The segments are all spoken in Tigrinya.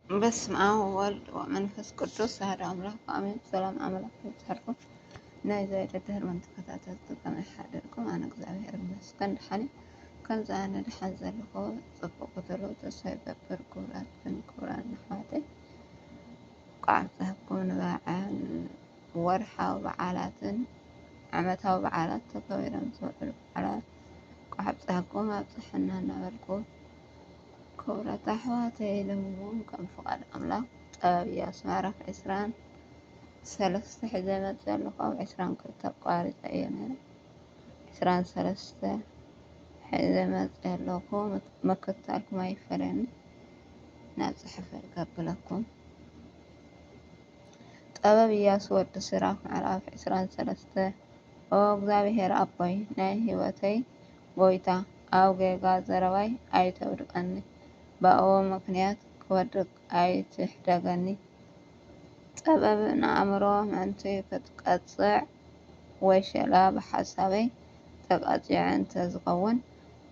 በስመ አብ ወወልድ ወመንፈስ ቅዱስ አሐዱ አምላክ አሜን። ሰላም አምላክ ይብዛልኩም። ናይ ዘደድህር ተከታተልቲ ከመይ ሓደርኩም? ኣነ እግዚአብሔር ይመስገን ደሓኒ ከምዚ ኣነ ድሓን ዘለኹ ፅቡቅ ተሎ ተስፋ ይገብር ክቡራን ኣሕዋተይ ቋዕ ዝሃብኩም ንበዓል ወርሓዊ በዓላትን ዓመታዊ በዓላት ተከቢሮም ዝውዕሉ በዓላት ቋዕ ዝሃብኩም ኣብፅሕና እናበልኩ ክቡራት ኣሕዋተይ ለምውን ከም ፍቃድ ኣምላክ ጥበብ ኢያሱ ምዕራፍ 23 ሒዘ መፅእ ኣለኹ። ኣብ 22 ኣቋሪፀ እየ ነይረ 23 ሒዘ መፅእ ኣለኹ። ምክትታልኩም ኣይፈለኒ ናብ ፅሕፈ ይገብለኩም። ጥበብ ኢያሱ ወዲ ሲራክ ምዕራፍ 23 ኦ እግዚአብሔር ኣቦይ ናይ ህይወተይ ጎይታ ኣብ ጌጋ ዘረባይ ኣይተውድቀኒ በእዎ ምክንያት ክወድቅ ኣይትሕደገኒ። ጥበብ ንኣእምሮ ምእንቲ ክትቀፅዕ ወይ ሸላ ብሓሳበይ ተቀፂዐ እንተዝኸውን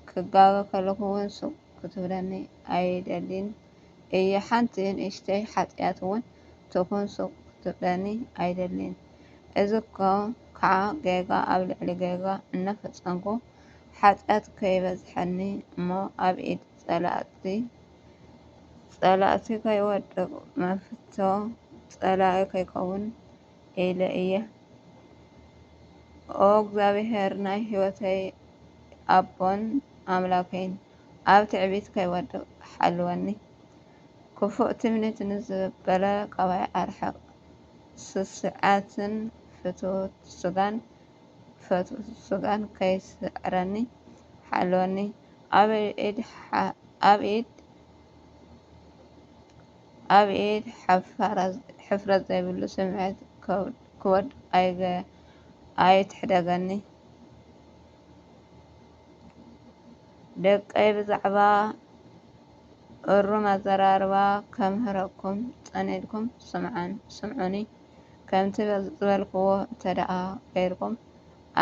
ክጋገ ከለኹ እውን ሱቕ ክትብለኒ ኣይደሊን እየ። ሓንቲ ንእሽተይ ሓጢኣት እውን ትኩን ሱቕ ክትብለኒ ኣይደሊን። እዚ ከዓ ጌጋ ኣብ ልዕሊ ጌጋ እናፈፀምኩ ሓጢኣት ከይበዝሐኒ እሞ ኣብ ኢድ ጸላእቲ ከይወድቅ መፍቶ ጸላኢ ከይከውን ኢለ እየ። ኦ እግዚአብሔር ናይ ህይወተይ ኣቦን ኣምላከይን ኣብ ትዕቢት ከይወድቅ ሓልወኒ። ክፉእ ትምኒት ንዝበለ ካባይ ኣርሕቕ። ስስዓትን ፍትውት ስጋን ከይስዕረኒ ሓልወኒ። ኣብ ኢድ ሕፍረት ዘይብሉ ስምዒት ክወድቅ ኣይትሕደገኒ። ደቀይ ብዛዕባ እሩም ኣዘራርባ ከምህረኩም ፀኒድኩም ስምዑኒ። ከምቲ ዝበልክዎ እንተደኣ ገይርኩም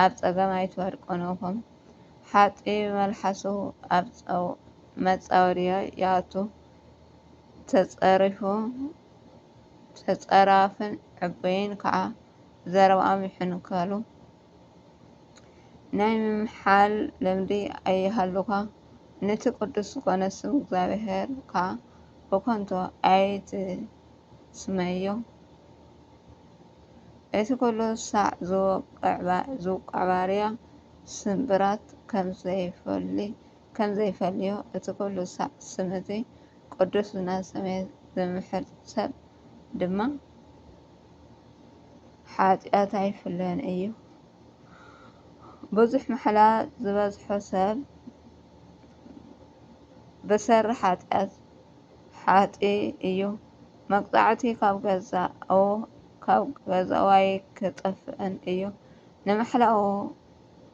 ኣብ ፀገም ኣይትወድቁን ኢኹም። ሓጥኢ ብመልሓሱ ኣብ መፃወድዮ ይኣቱ ተፀራፍን ዕቡይን ከዓ ዘረብኦም ይሕንከሉ። ናይ ምምሓል ልምዲ ኣይሃሉካ ነቲ ቅዱስ ዝኾነ ስም እግዚአብሔር ከዓ ብከንቱ ኣይትስመዮ። እቲ ኩሉ ሳዕ ዝውቃዕ ባርያ ስንብራት ከምዘይፈልዮ እቲ ኩሉ ሳዕ ስም እቲ ቅዱስ እናሰመየ ዘምሕር ሰብ ድማ ሓጢኣት ኣይፍለን እዩ። ብዙሕ ማሕላ ዝበዝሖ ሰብ ብሰሪ ሓጢኣት ሓጥኢ እዩ። መቅፃዕቲ ካብ ገዛኡ ኣይክጠፍእን እዩ። ንማሕላኡ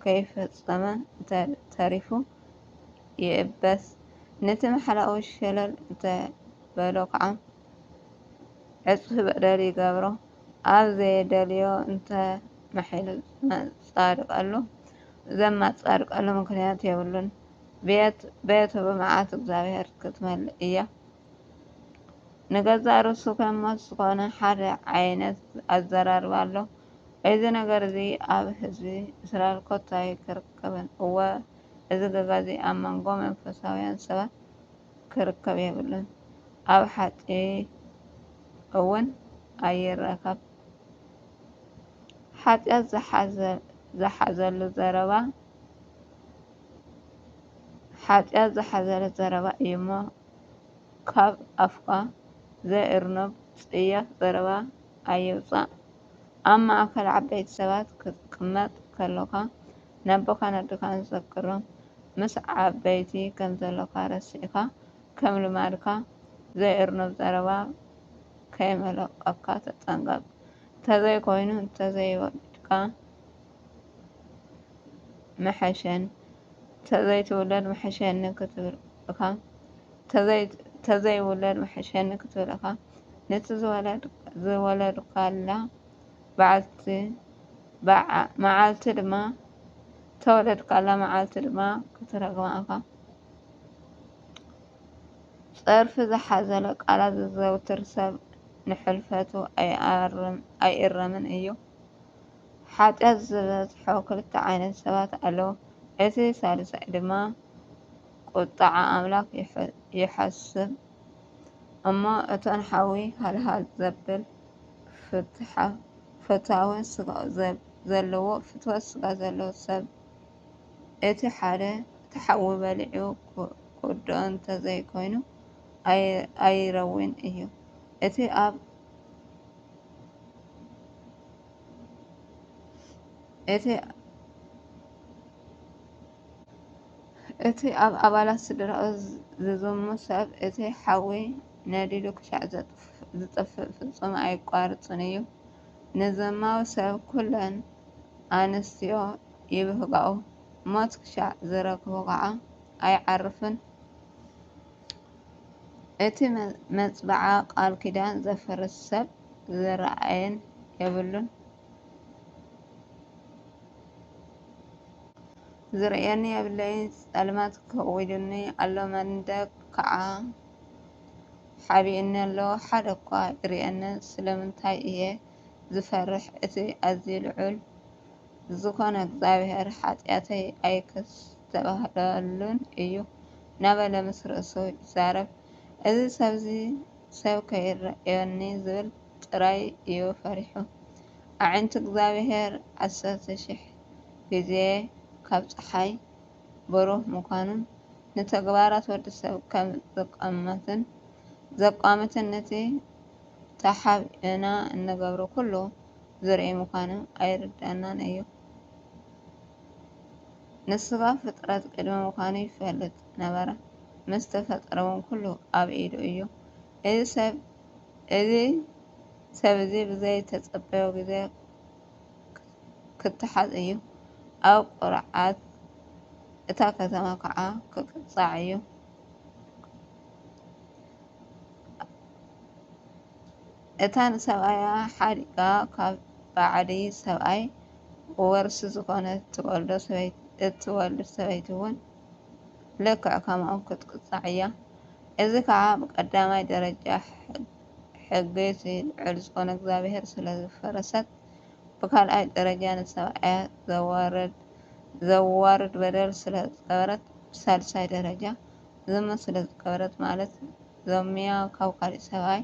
ከይፈፀመ እንተተሪፉ ይእበስ። ነቲ ማሕላኡ ሸለል እንተበሎ ከዓ ዕፅፊ በደል ይገብሮ። ኣብ ዘየደልዮ እንተማሒሉ ዘማፃድቀሉ ምክንያት የብሉን። ቤቱ ብመዓት እግዚአብሔር ክትመልእ እያ። ንገዛእ ርእሱ ከመት ዝኾነ ሓደ ዓይነት ኣዘራርባ ኣሎ። እዚ ነገር እዚ ኣብ ህዝቢ እስራኤል ኮታ ኣይክርከብን እወ እዚ ገዛ እዚ ኣብ መንጎ መንፈሳውያን ሰባት ክርከብ የብሉን። ኣብ ሓጢ እውን ኣይርከብ። ሓጢኣት ዝሓዘሉ ዘረባ እዩ እሞ ካብ ኣፍካ ዘእርኖብ ጽያፍ ዘረባ ኣይውፃእ። ኣብ ማእከል ዓበይቲ ሰባት ክትቅመጥ ከለኻ ነቦካ ነድካን ዘክሮም። ምስ ዓበይቲ ከም ዘለካ ረሲዕካ ከም ልማድካ ዘእርኖብ ዘረባ ከይመለቀካ ተጠንቀቅ። እንተዘይኮይኑ ተዘይትውለድ መሐሸኒ ክትብልካ ነቲ ዝወለድካላ መዓልቲ ድማ ክትረግመካ። ጽርፊ ዝሓዘለ ቃላት ዝዘውትር ሰብ ንሕልፈቱ ኣይእረምን እዩ። ሓጢአት ዝበዝሖ ክልተ ዓይነት ሰባት ኣለዉ። እቲ ሳልሳይ ድማ ቁጣዐ ኣምላክ ይሐስብ እሞ እቶን ሓዊ ሃልሃል ዘብል ፍትወት ስጋ ዘለዎ ሰብ እቲ ሓዊ በሊዑ ክውድኦ እንተዘይኮይኑ ኣይረዊን እዩ። እቲ ኣብ ኣባላት ስድራኡ ዝዝሙት ሰብ እቲ ሓዊ ነዲዱ ክሻዕ ዝጥፍእ ፍጹም ኣይቋርጽን እዩ። ንዘማዊ ሰብ ኩለን ኣንስትዮ ይብህግኡ፣ ሞት ክሻዕ ዝረክቦ ከዓ ኣይዓርፍን። እቲ መጽበዓ ቃል ኪዳን ዘፈርስ ሰብ ዝረኣየን የብሉን። ዝርእየኒ የብለይ ጸልማት ከዊዱኒ ኣሎ መንደቅ ከዓ ሓቢእኒ ኣሎ ሓደ እኳ ይርአየንን ስለምንታይ እየ ዝፈርሕ እቲ ኣዝዩ ልዑል ዝኾነ እግዚኣብሔር ሓጢአተይ ኣይክስተባህለሉን እዩ እናበለ ምስ ርእሱ ይዛረብ። እዚ ሰብዚ ሰብ ከይረአየኒ ዝብል ጥራይ እዩ ፈሪሑ። ኣዒንቲ እግዚኣብሔር 10,000 ግዜ ካብ ፀሓይ ብሩህ ምዃኑን ንተግባራት ወዲ ሰብ ከም ዘቋምትን ነቲ ተሓቢእና እንገብሮ ኩሉ ዝርኢ ምዃኑ ኣይርድአናን እዩ። ንስጋ ፍጥረት ቅድሚ ምዃኑ ይፈልጥ ነበረ፣ ምስ ተፈጠረ እውን ኩሉ ኣብ ኢዱ እዩ። እዚ ሰብ እዚ ብዘይተፀበዮ ግዜ ክትሓዝ እዩ። ኣብ ቁርዓት እታ ከተማ ከዓ ክቅፃዕ እዩ። እታ ንሰብኣያ ሓዲጋ ካብ ባዕዲ ሰብኣይ ወርሲ ዝኾነት እትወልድ ሰበይቲ እውን ልክዕ ከምኡ ክትቅፃዕ እያ። እዚ ከዓ ብቀዳማይ ደረጃ ሕጊ እቲ ልዑል ዝኾነ እግዚኣብሔር ስለ ዝፈረሰት፣ ብካልኣይ ደረጃ ንሰብኣያ ዘዋርድ በደል ስለ ዝገበረት፣ ብሳልሳይ ደረጃ ዝሙት ስለ ዝገበረት ማለት ዞምያ ካብ ካሊእ ሰብኣይ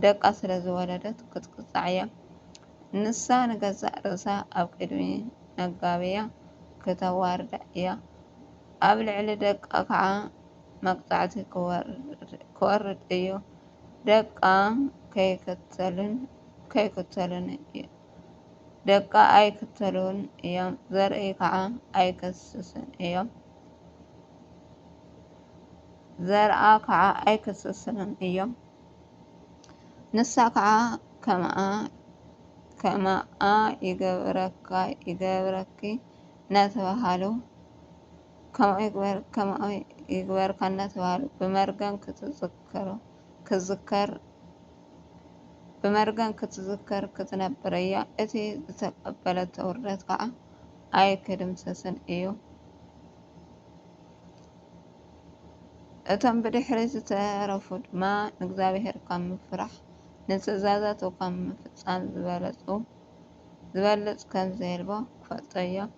ደቃ ስለ ዝወለደት ክትቅፃዕ እያ። ንሳ ንገዛእ ርእሳ ኣብ ቅድሚ መጋብያ ክተዋርዳ እያ። ኣብ ልዕሊ ደቃ ከዓ መቅፃዕቲ ክወርድ እዩ። ደቃ ኣይክተሉን እዮም፣ ዘርኢ ከዓ ኣይከስስን እዮም። ንሳ ከዓ ከማኣ ይገብረኪ እናተባሃሉ ብመርገም ክትዝከር ክትነብር እያ። እቲ ዝተቀበለቶ ውርደት ከዓ ኣይክድምሰስን እዩ። እቶም ብድሕሪት ዝተረፉ ድማ ንእግዚኣብሔር ካብ ምፍራሕ ንትእዛዛቱ ካብ ምፍፃም ዝበልፅ ከም ዘየልቦ ክፈልጡ እዮም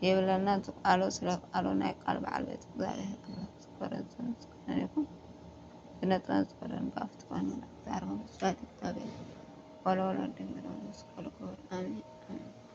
ይብለና እቲ ቃሉ። ስለ ቃሉ ናይ ቃል ባለቤት እግዚአብሔር ኣምላክ ክብርን ምስጋናን ይኹን። ብነጥበብ ዝፈረደን ብኣፍቲ ባንዴራ እግዚአብሔር ወለወላዲን መስቀሉ ክቡር አሜን።